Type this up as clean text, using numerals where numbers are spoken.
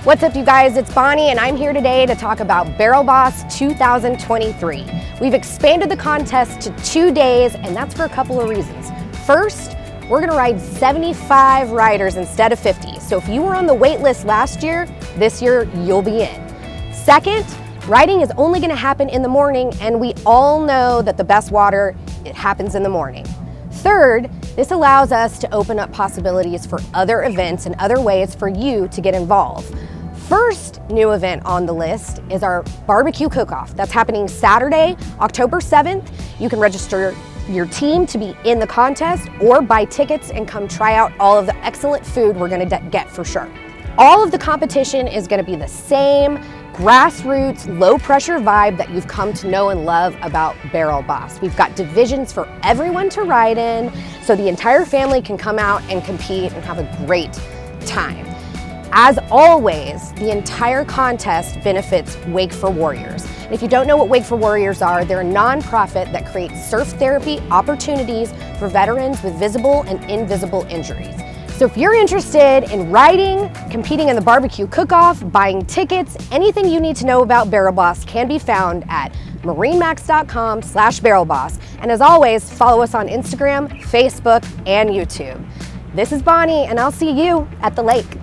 What's up, you guys? It's Bonnie, and I'm here today to talk about Barrel Boss 2023. We've expanded the contest to 2 days, and that's for a couple of reasons. First, we're gonna ride 75 riders instead of 50. So if you were on the wait list last year, this year you'll be in. Second, riding is only gonna happen in the morning, and we all know that the best water, it happens in the morning. Third, this allows us to open up possibilities for other events and other ways for you to get involved. First new event on the list is our barbecue cook-off. That's happening Saturday, October 7th. You can register your team to be in the contest or buy tickets and come try out all of the excellent food we're gonna get for sure. All of the competition is gonna be the same grassroots, low pressure vibe that you've come to know and love about Barrel Boss. We've got divisions for everyone to ride in, so the entire family can come out and compete and have a great time. As always, the entire contest benefits Wake for Warriors. And if you don't know what Wake for Warriors are, they're a nonprofit that creates surf therapy opportunities for veterans with visible and invisible injuries. So if you're interested in riding, competing in the barbecue cook-off, buying tickets, anything you need to know about Barrel Boss can be found at marinemax.com/barrelboss. And as always, follow us on Instagram, Facebook, and YouTube. This is Bonnie, and I'll see you at the lake.